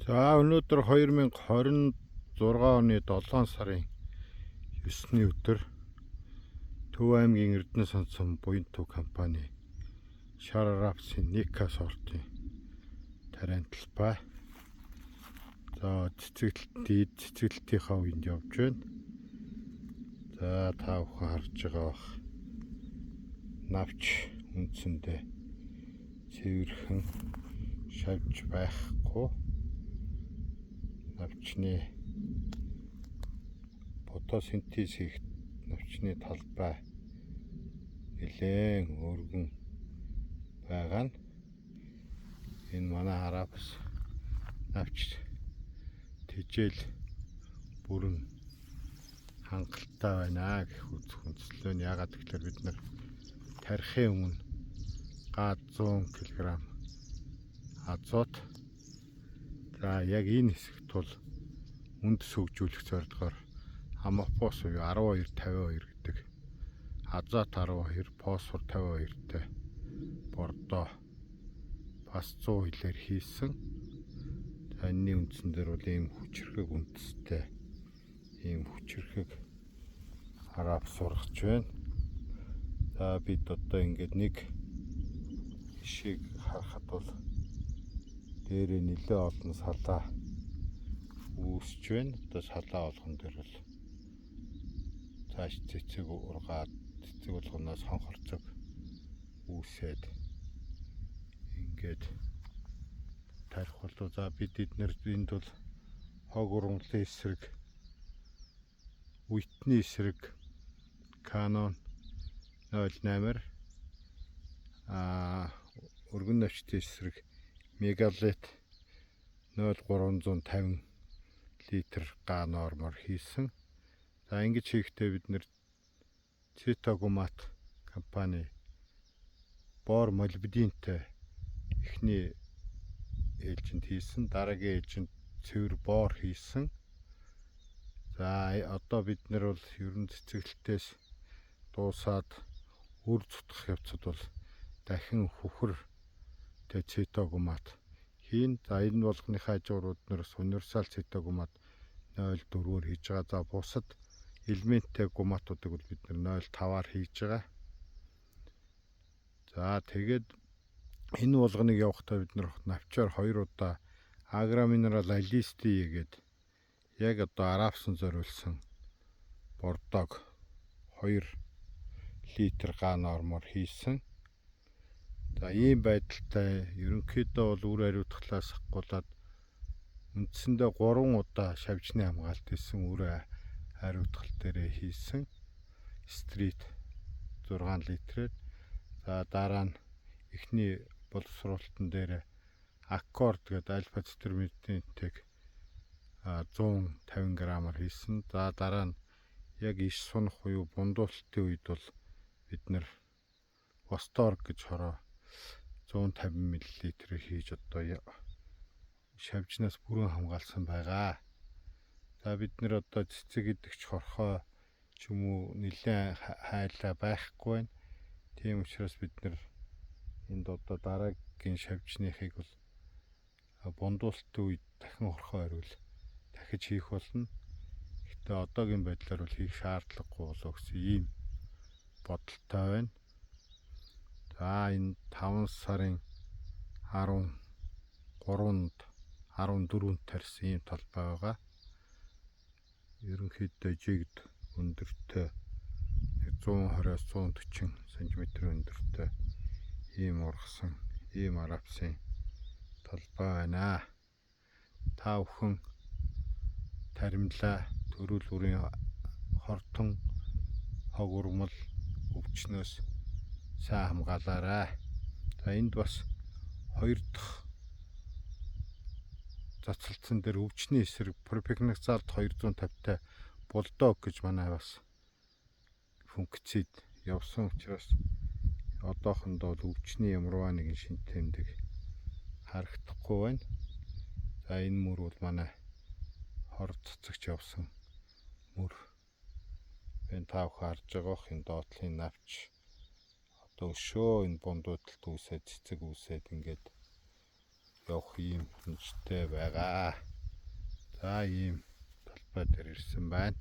За өнөөдөр 2026 оны 7 сарын 9-ний өдөр Төв аймгийн Эрдэнэ сонсон буян төв компани Шарарапсын Ника сортын тарианталбай. За цэцэглэлтийнхаа үеинд явж байна. За та бүхэн харж байгаа бах. Навч үндсэндээ цэвэрхэн шавж байхгүй. Навчны фотосинтез хийх навчны талбай нэлээд өргөн байгаа нь энэ манай Харапс навч тэжээл бүрэн хангалттай байна гэх үндслөө нь яагаад гэвэл бид нар тарихын өмнө гаад 100 кг азот за яг энэ хэсэгт бол үнд сөгжүүлэх зорилгоор амофос уу 1252 гэдэг азот 12 фосфор 52-тэй бордоо бас 100 хилээр хийсэн. За энэний үндсэн дээр бол ийм хүчрхэг үндэстэй ийм хүчрхэг Харапс сургаж байна. За бид одоо ингээд нэг ишийг харахад бол дээрээ нэлээд олон салаа үүсэж байна. Одоо салаа болгон дээр бол цааш цэцэг ургаад цэцэг болгоноос хонхорцог үүсээд ингээд тарих болов. За бид эднэр энд бол хог ургамлын эсрэг, үетний эсрэг Canon 08-аар өргөн навчтын эсрэг Megalith 0350 литр га нормоор хийсэн. За ингэж хийхдээ бид нэр Цитогумат компани бор молибдинтэй эхний ээлжинд хийсэн, дараагийн ээлжинд цэвэр бор хийсэн. За одоо бид нар бол ерөн цэцэглэлтээс дуусаад үр зүтгэх явцад бол дахин хөхөр Цитогумат хийн. За энэ болгоныхаа хажуурууд нараас универсал Цитогумат 04-оор хийж байгаа. За бусад элементтэй гуматуудыг бол бид нар 05-аар хийж байгаа. За тэгээд энэ болгоныг явахдаа бид нар навчаар 2 удаа агроминерал алисти гээд яг одоо Харапсан зориулсан бордог 2 литр га нормоор хийсэн. За ийм байдалтай ерөнхийдөө бол үр хариуцлагаас хагуулаад үндсэндээ 3 удаа шавжны хамгаалт хийсэн, үр хариуцлал дээрээ хийсэн. Стрит 6 литрээр. За дараа нь эхний боловсруулалтын дээр аккорд гэдэг альфа цитромитинтeg 150 г-аар хийсэн. За дараа нь яг иш сунах буюу бундуулалтын үед бол бид нэр Восторг гэж хороо 150 мл-ээр хийж одоо шавжнаас бүрэн хамгаалсан байгаа. За бид нэр одоо цэцэг идэгч хорхоо ч юм уу нэлээд хайлаа байхгүй байна. Тийм учраас бид нэр энд одоо дараагийн шавжныхыг бол бундуулалтын үед дахин хорхоо орвол дахиж хийх болно. Гэхдээ одоогийн байдлаар бол хийх шаардлагагүй болоо гэсэн ийм бодолтой байна. За энэ 5 сарын 13-нд 14-нд тарьсан ийм талбай байгаа. Ерөнхийдөө жигд өндөртэй 120-аас 140 см өндөртэй ийм ургасан ийм Харапсын талбай байна. Та бүхэн таримлаа төрөл бүрийн хортон хог ургамал өвчнөөс сайн хамгаалаарай. За энд бас 2 дахь цацалдсан дээр өвчний эсрэг пропигнакзалт 250-тай булдог гэж манай бас функцид явсан учраас одоохондоо өвчний ямарваа нэгэн шинж тэмдэг харагдахгүй байна. За энэ мөр бол манай хор цацагч явсан мөр. Энэ та бүхэн харж байгаа энэ доотлын навч одоо өшөө энэ бундуудалд үүсээд цэцэг үүсээд ингээд явах ийм хүнжтэй байгаа. За ийм талбай дээр ирсэн байна.